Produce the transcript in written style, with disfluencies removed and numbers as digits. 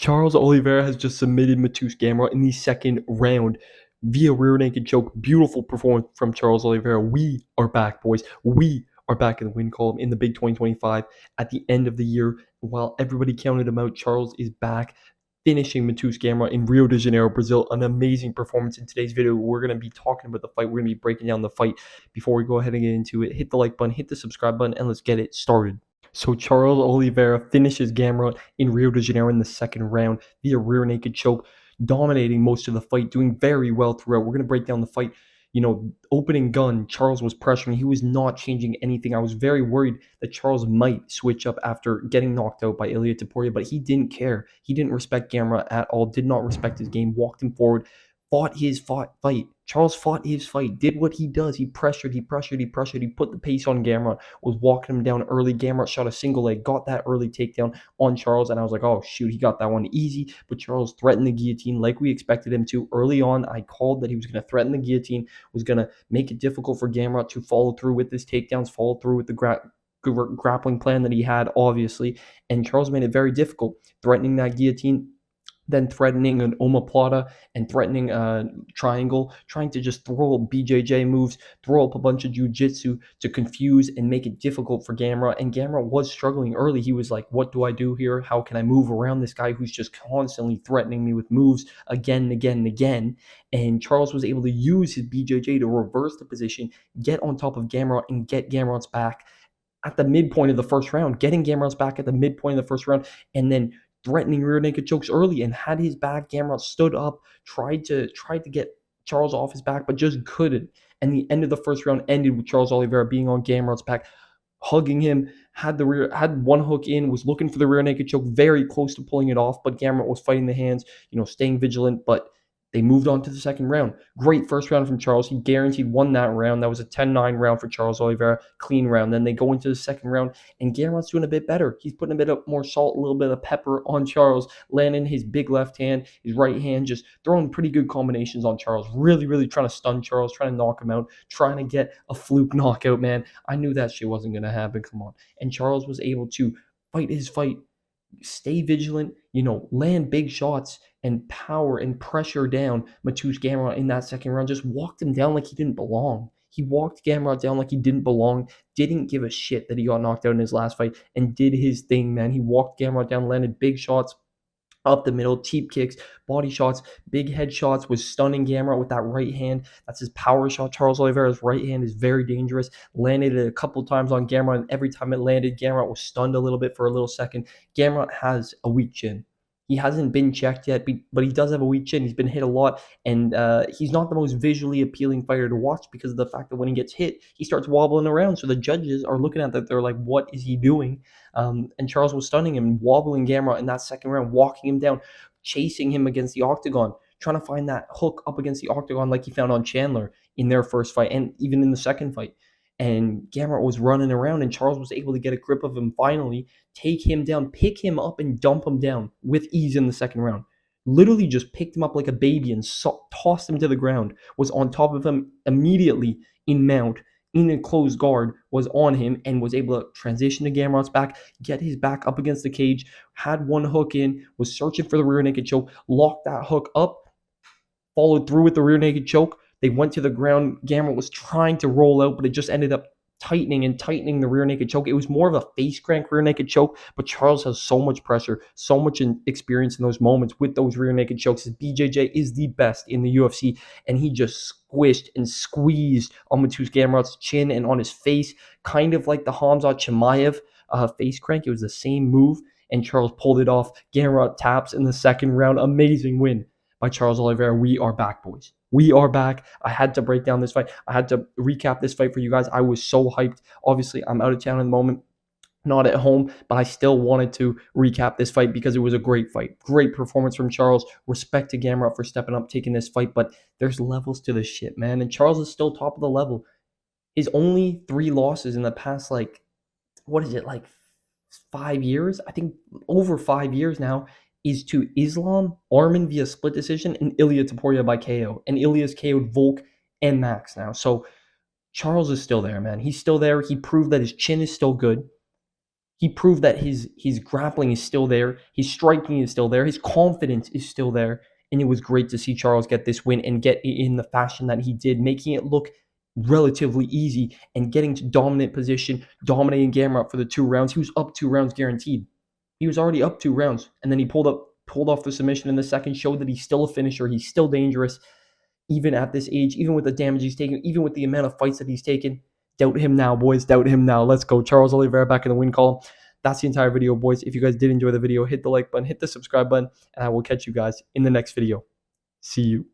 Charles Oliveira has just submitted Matus Gamrot in the second round via rear naked choke. Beautiful performance from Charles Oliveira. We are back, boys. We are back in the win column in the big 2025 at the end of the year. While everybody counted him out, Charles is back, finishing Matus Gamrot in Rio de Janeiro, Brazil. An amazing performance. In today's video, we're going to be talking about the fight. We're going to be breaking down the fight. Before we go ahead and get into it, hit the like button, hit the subscribe button, and let's get it started. So Charles Oliveira finishes Gamrot in Rio de Janeiro in the second round via rear naked choke, dominating most of the fight, doing very well throughout. We're going to break down the fight. Opening gun, Charles was pressuring. He was not changing anything. I was very worried that Charles might switch up after getting knocked out by Ilia Topuria, but he didn't care. He didn't respect Gamrot at all, did not respect his game, walked him forward, fought his fight. Charles fought his fight, did what he does. He pressured, he put the pace on Gamrot, was walking him down early. Gamrot shot a single leg, got that early takedown on Charles, and I was like, oh, shoot, he got that one easy. But Charles threatened the guillotine like we expected him to. Early on, I called that he was going to threaten the guillotine, was going to make it difficult for Gamrot to follow through with his takedowns, follow through with the grappling plan that he had, obviously. And Charles made it very difficult, threatening that guillotine, then threatening an omoplata and threatening a triangle, trying to just throw up BJJ moves, throw up a bunch of jiu-jitsu to confuse and make it difficult for Gamrot. And Gamrot was struggling early. He was like, what do I do here? How can I move around this guy who's just constantly threatening me with moves again and again and again? And Charles was able to use his BJJ to reverse the position, get on top of Gamrot, and get Gamrot's back at the midpoint of the first round, getting Gamrot's back at the midpoint of the first round, and then threatening rear naked chokes early and had his back. Gamrot stood up, tried to get Charles off his back, but just couldn't. And the end of the first round ended with Charles Oliveira being on Gamrot's back, hugging him, had one hook in, was looking for the rear naked choke, very close to pulling it off, but Gamrot was fighting the hands, staying vigilant, but they moved on to the second round. Great first round from Charles. He guaranteed won that round. That was a 10-9 round for Charles Oliveira. Clean round. Then they go into the second round, and Gamrot's doing a bit better. He's putting a bit of more salt, a little bit of pepper on Charles, landing his big left hand, his right hand, just throwing pretty good combinations on Charles. Really, really trying to stun Charles, trying to knock him out, trying to get a fluke knockout, man. I knew that shit wasn't going to happen. Come on. And Charles was able to fight his fight, stay vigilant, land big shots and power and pressure down Matus Gamrot in that second round. Just walked him down like he didn't belong. He walked Gamrot down like he didn't belong, didn't give a shit that he got knocked out in his last fight, and did his thing, man. He walked Gamrot down, landed big shots up the middle, teep kicks, body shots, big head shots, was stunning Gamrot with that right hand. That's his power shot. Charles Oliveira's right hand is very dangerous. Landed it a couple times on Gamrot, and every time it landed, Gamrot was stunned a little bit for a little second. Gamrot has a weak chin. He hasn't been checked yet, but he does have a weak chin. He's been hit a lot, and he's not the most visually appealing fighter to watch because of the fact that when he gets hit, he starts wobbling around. So the judges are looking at that. They're like, what is he doing? And Charles was stunning him, wobbling Gamrot in that second round, walking him down, chasing him against the octagon, trying to find that hook up against the octagon like he found on Chandler in their first fight and even in the second fight. And Gamrot was running around, and Charles was able to get a grip of him finally, take him down, pick him up, and dump him down with ease in the second round. Literally just picked him up like a baby and tossed him to the ground, was on top of him immediately in mount, in a closed guard, was on him, and was able to transition to Gamrot's back, get his back up against the cage, had one hook in, was searching for the rear naked choke, locked that hook up, followed through with the rear naked choke. They went to the ground. Gamrot was trying to roll out, but it just ended up tightening the rear naked choke. It was more of a face crank rear naked choke, but Charles has so much pressure, so much experience in those moments with those rear naked chokes. His BJJ is the best in the UFC, and he just squished and squeezed on Matus Gamrot's chin and on his face, kind of like the Khamzat Chimaev face crank. It was the same move, and Charles pulled it off. Gamrot taps in the second round. Amazing win by Charles Oliveira. We are back, boys. We are back. I had to break down this fight. I had to recap this fight for you guys. I was so hyped. Obviously, I'm out of town at the moment, not at home, but I still wanted to recap this fight because it was a great fight. Great performance from Charles. Respect to Gamrot for stepping up, taking this fight, but there's levels to this shit, man, and Charles is still top of the level. His only 3 losses in the past, 5 years? I think over 5 years now, is to Islam, Arman via split decision, and Ilia Topuria by KO. And Ilia's KO'd Volk and Max now. So Charles is still there, man. He's still there. He proved that his chin is still good. He proved that his grappling is still there, his striking is still there, his confidence is still there, and it was great to see Charles get this win and get it in the fashion that he did, making it look relatively easy and getting to dominant position, dominating Gamrot for the 2 rounds. He was up 2 rounds guaranteed. He was already up 2 rounds, and then he pulled off the submission in the second, showed that he's still a finisher, he's still dangerous, even at this age, even with the damage he's taken, even with the amount of fights that he's taken. Doubt him now, boys. Doubt him now. Let's go. Charles Oliveira back in the win column. That's the entire video, boys. If you guys did enjoy the video, hit the like button, hit the subscribe button, and I will catch you guys in the next video. See you.